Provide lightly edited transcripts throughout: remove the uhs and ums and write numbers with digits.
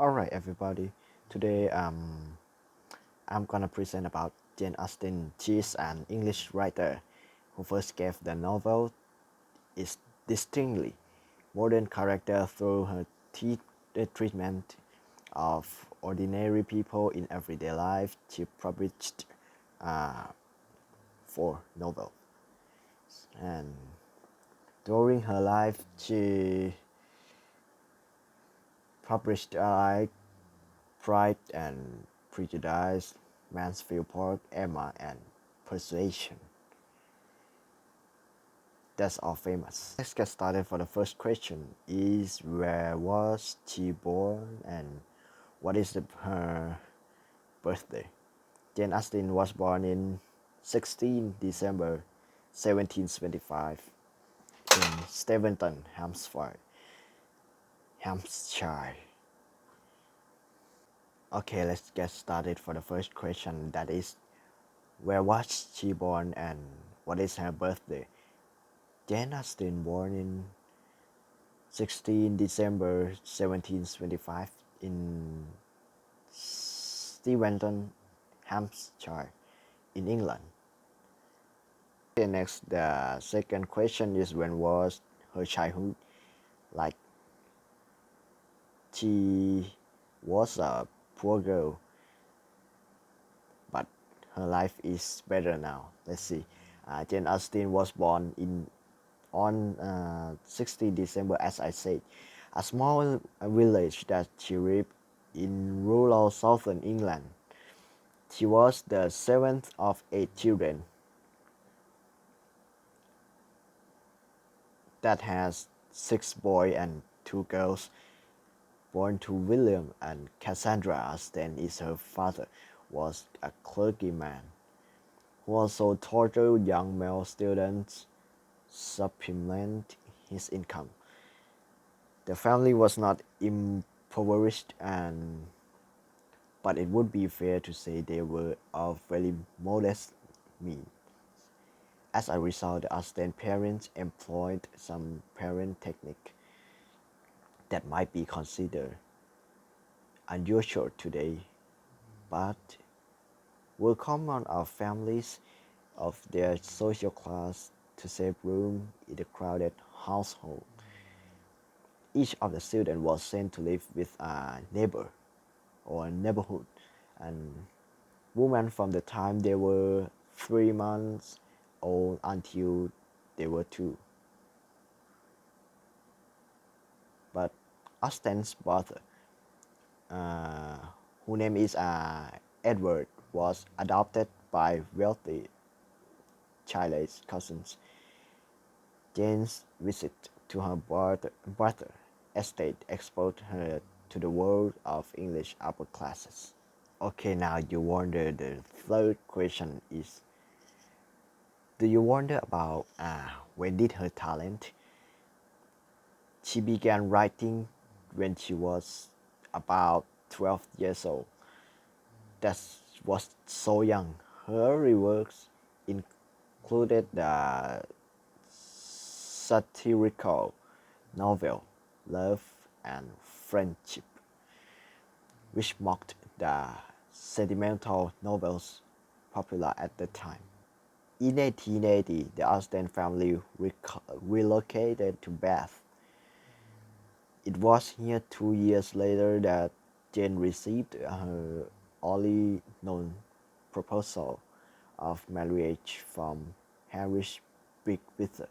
Alright, everybody. Today, I'm gonna present about Jane Austen. She's an English writer who first gave the novel its distinctly modern character through her treatment of ordinary people in everyday life. She published uh, four novels, and during her life, she published Pride and Prejudice, Mansfield Park, Emma, and Persuasion. That's all famous. Let's get started for the first question. Is where was she born and what is her birthday? Jane Austen was born in 16 December 1775 in Steventon, Hampshire. Okay, let's get started for the first question. That is, where was she born and what is her birthday? Jane Austen born in 16 December 1725 in Steventon, Hampshire, in England. Okay, next, the second question is when was her childhood? Like, she was a poor girl, but her life is better now. Let's see. Jane Austen was born on 16 December, as I said, a small village that she lived in rural southern England. She was the seventh of eight children that has six boys and two girls. Born to William and Cassandra Austen, is her father was a clergyman who also tortured young male students supplement his income. The family was not impoverished, but it would be fair to say they were of very modest means. As a result, the Austen parents employed some parent technique that might be considered unusual today, but were common of families of their social class to save room in a crowded household. Each of the students was sent to live with a neighbor or a neighborhood, and women from the time they were 3 months old until they were two. But Austen's brother, whose name is Edward, was adopted by wealthy childless cousins. Jane's visit to her brother estate exposed her to the world of English upper classes. Okay, now you wonder, the third question is, do you wonder about when did her talent? She began writing when she was about 12 years old. That was so young. Her early works included the satirical novel Love and Friendship, which mocked the sentimental novels popular at the time. In 1880, the Austen family relocated to Bath. It was here 2 years later that Jane received her only known proposal of marriage from Harry's Beckwitter.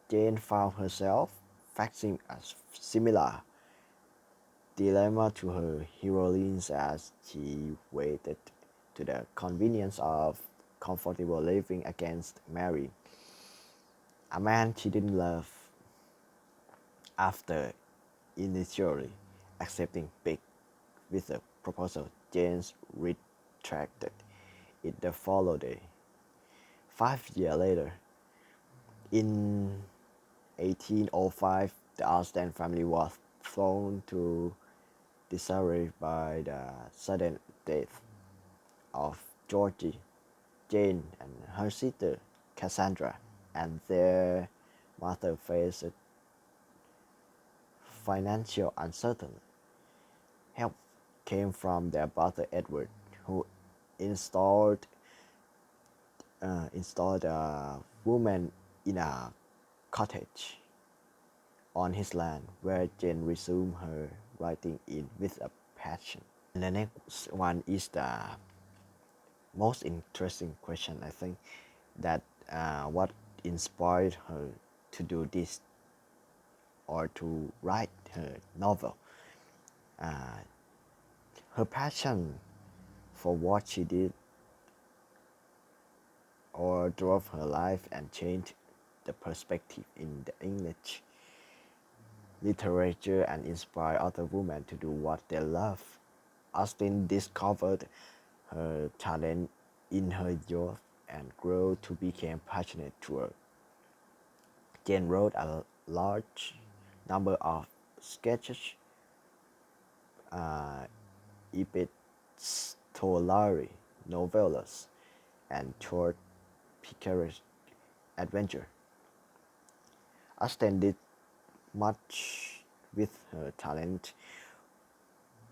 Jane found herself facing a similar dilemma to her heroines as she waited to the convenience of comfortable living against marrying a man she didn't love. After initially accepting Big with a proposal, James retracted it the following day. 5 years later, in 1805, the Austen family was thrown to disarray by the sudden death of Georgie, Jane, and her sister Cassandra, and their mother faced financial uncertainty. came from their brother Edward, who installed installed a woman in a cottage on his land, where Jane resumed her writing in with a passion. And the next one is the most interesting question, I think, that what inspired her to do this or to write her novel. Her passion for what she did or drove her life and changed the perspective in the English literature and inspired other women to do what they love. Austen discovered her talent in her youth and grew to become passionate to her. Jane wrote a large number of sketches, epistolary novellas, and short picturesque adventure. Austen did much with her talent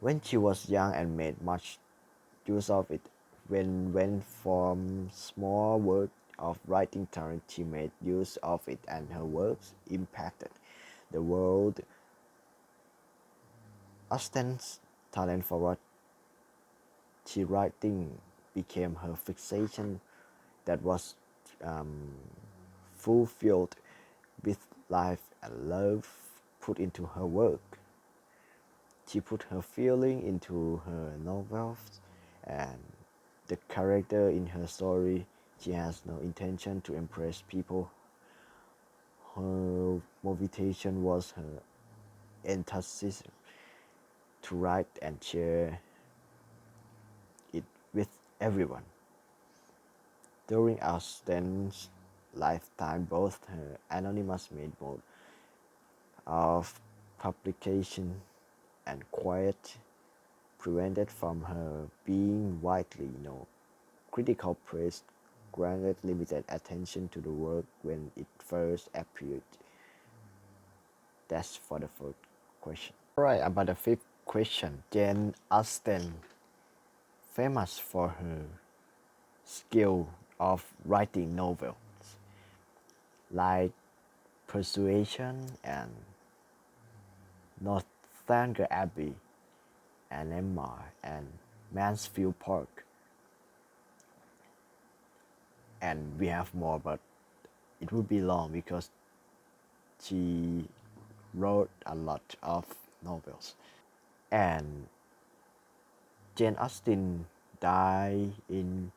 when she was young and made much use of it. When from small work of writing talent, she made use of it, and her works impacted the world. Austen's talent for what she writing became her fixation that was fulfilled with life and love put into her work. She put her feeling into her novels and the character in her story. She has no intention to impress people. Her motivation was her enthusiasm to write and share it with everyone. During Austen's lifetime, both her anonymous made mode of publication and quiet prevented from her being widely known. Critical praise granted limited attention to the work when it first appeared. That's for the first question. Alright, about the fifth question. Jane Austen, famous for her skill of writing novels like Persuasion and Northanger Abbey and Emma and Mansfield Park. And we have more, but it would be long because she wrote a lot of novels. And Jane Austen died in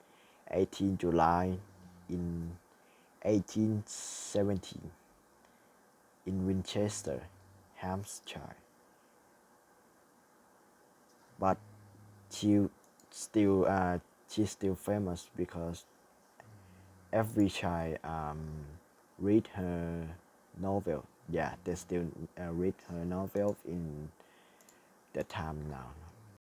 18 July in 1817 in Winchester, Hampshire. But she still she's still famous because every child read her novel. Yeah, they still read her novel in the time now.